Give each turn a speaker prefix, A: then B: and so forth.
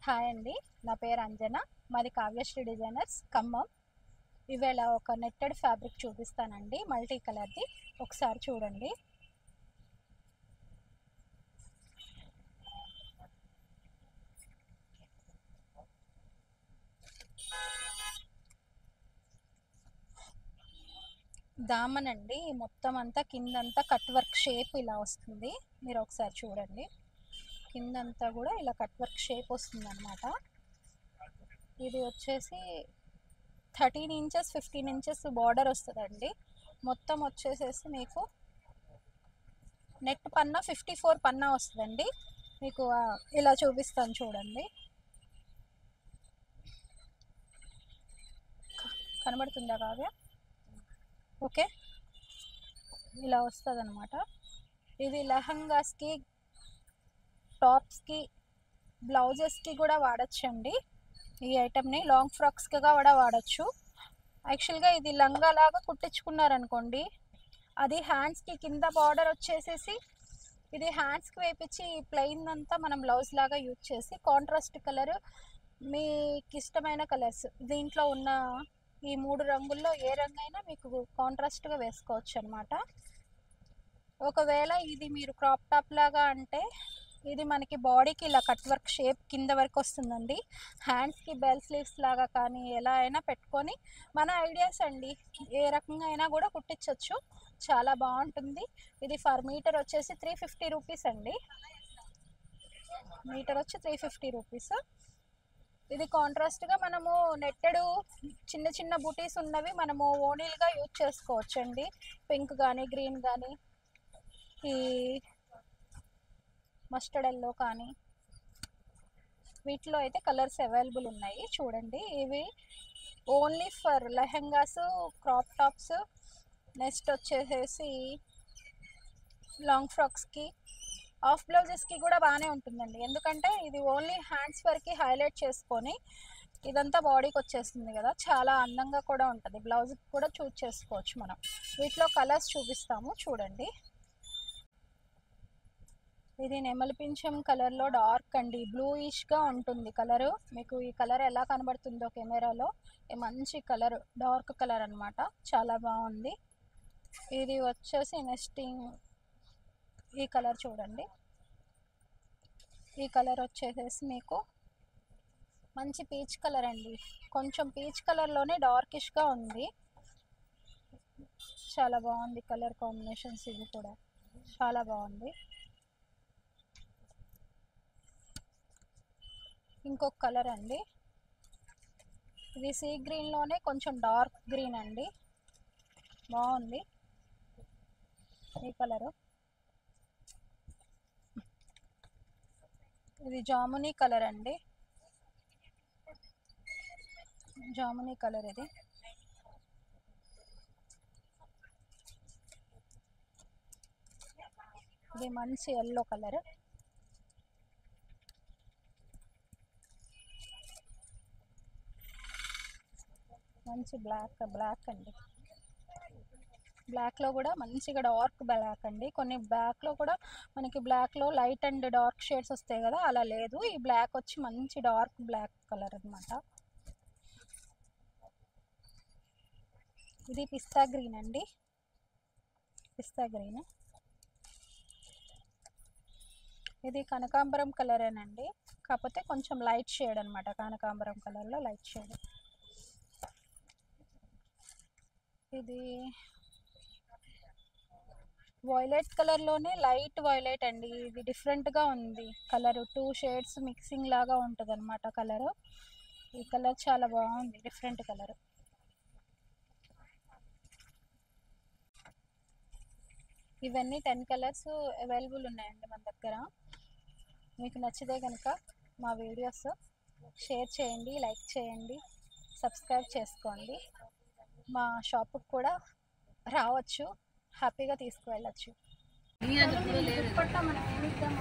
A: Hi అండి, నా పేరు అంజన. మాది కావ్యశ్రీ డిజైనర్స్ ఖమ్మం. ఇవాళ ఒక నెట్టెడ్ ఫ్యాబ్రిక్ చూపిస్తానండి, మల్టీ కలర్ది. ఒకసారి చూడండి. దామన్ అండి, మొత్తం అంతా కిందంతా కట్ వర్క్ షేప్ ఇలా వస్తుంది. మీరు ఒకసారి చూడండి, కిందంతా కూడా ఇలా కట్ వర్క్ షేప్ వస్తుంది అన్నమాట. ఇది వచ్చేసి 13 ఇంచెస్ 15 ఇంచెస్ బార్డర్ వస్తుందండి. మొత్తం వచ్చేసేసి మీకు నెట్ పన్నా 54 పన్నా వస్తుందండి. మీకు ఇలా చూపిస్తాను చూడండి. కనబడుతుందా కావ్య? ఓకే, ఇలా వస్తుంది అనమాట. ఇది లెహంగాస్కి, టాప్స్కి, బ్లౌజెస్కి కూడా వాడచ్చండి. ఈ ఐటమ్ని లాంగ్ ఫ్రాక్స్గా కూడా వాడచ్చు. యాక్చువల్గా ఇది లంగా లాగా కుట్టించుకున్నారనుకోండి, అది హ్యాండ్స్కి కింద బార్డర్ వచ్చేసేసి ఇది హ్యాండ్స్కి వేపించి ప్లెయిన్ అంతా మనం బ్లౌజ్ లాగా యూజ్ చేసి కాంట్రాస్ట్ కలర్, మీకు ఇష్టమైన కలర్స్ దీంట్లో ఉన్న ఈ 3 రంగుల్లో ఏ రంగు అయినా మీకు కాంట్రాస్ట్గా వేసుకోవచ్చు అనమాట. ఒకవేళ ఇది మీరు క్రాప్ టాప్ లాగా అంటే ఇది మనకి బాడీకి ఇలా కట్ వర్క్ షేప్ కింద వరకు వస్తుందండి. హ్యాండ్స్కి బెల్ స్లీవ్స్ లాగా కానీ ఎలా అయినా పెట్టుకొని మన ఐడియాస్ అండి, ఏ రకంగా అయినా కూడా కుట్టించవచ్చు. చాలా బాగుంటుంది. ఇది ఫర్ మీటర్ వచ్చేసి 350 రూపీస్ అండి. మీటర్ వచ్చి 350 రూపీస్. ఇది కాంట్రాస్ట్గా మనము నెట్టెడ్ చిన్న చిన్న బూటీస్ ఉన్నవి మనము ఓనీల్గా యూజ్ చేసుకోవచ్చు అండి. పింక్ కానీ, గ్రీన్ కానీ, ఈ మస్టర్డ్ ఎల్లో కానీ, వీటిలో అయితే కలర్స్ అవైలబుల్ ఉన్నాయి. చూడండి, ఇవి only for lehengas, crop tops, next వచ్చేసేసి లాంగ్ ఫ్రాక్స్కి, హాఫ్ బ్లౌజెస్కి కూడా బాగానే ఉంటుందండి. ఎందుకంటే ఇది ఓన్లీ హ్యాండ్స్ వరకు హైలైట్ చేసుకొని ఇదంతా బాడీకి వచ్చేస్తుంది కదా, చాలా అందంగా కూడా ఉంటుంది. బ్లౌజ్కి కూడా చూజ్ చేసుకోవచ్చు మనం. వీటిలో కలర్స్ చూపిస్తాము చూడండి. ఇది నెమలి పింఛం కలర్లో డార్క్ అండి, బ్లూయిష్గా ఉంటుంది కలరు. మీకు ఈ కలర్ ఎలా కనబడుతుందో కెమెరాలో, మంచి కలర్, డార్క్ కలర్ అనమాట. చాలా బాగుంది. ఇది వచ్చేసి నెక్స్ట్ ఈ కలర్ చూడండి. ఈ కలర్ వచ్చేసేసి మీకు మంచి పీచ్ కలర్ అండి. కొంచెం పీచ్ కలర్లోనే డార్కిష్గా ఉంది. చాలా బాగుంది కలర్ కాంబినేషన్స్. ఇది కూడా చాలా బాగుంది. ఇంకొక కలర్ అండి, ఇది సీ గ్రీన్లోనే కొంచెం డార్క్ గ్రీన్ అండి, బాగుంది ఈ కలరు. ఇది జామునీ కలర్ అండి, జామునీ కలర్. ఇది మంచి ఎల్లో కలర్. మంచి బ్లాక్ అండి. బ్లాక్లో కూడా మంచిగా డార్క్ బ్లాక్ అండి. కొన్ని బ్లాక్లో కూడా మనకి బ్లాక్లో లైట్ అండ్ డార్క్ షేడ్స్ వస్తాయి కదా, అలా లేదు. ఈ బ్లాక్ వచ్చి మంచి డార్క్ బ్లాక్ కలర్ అనమాట. ఇది పిస్తా గ్రీన్ అండి, పిస్తా గ్రీన్. ఇది కనకాంబరం కలరేనండి, కాకపోతే కొంచెం లైట్ షేడ్ అనమాట. కనకాంబరం కలర్లో లైట్ షేడ్. ఇది వైలెట్ కలర్లోనే లైట్ వైలెట్ అండి. ఇది డిఫరెంట్గా ఉంది కలర్, 2 షేడ్స్ మిక్సింగ్ లాగా ఉంటుంది అనమాట కలరు. ఈ కలర్ చాలా బాగుంది, డిఫరెంట్ కలర్. ఇవన్నీ 10 కలర్స్ అవైలబుల్ ఉన్నాయండి మన దగ్గర. మీకు నచ్చితే కనుక మా వీడియోస్ షేర్ చేయండి, లైక్ చేయండి, సబ్స్క్రైబ్ చేసుకోండి. మా షాపుకి కూడా రావచ్చు, హ్యాపీగా తీసుకువెళ్ళచ్చు. ఇప్పట్లో మనం ఏమి ఇద్దాం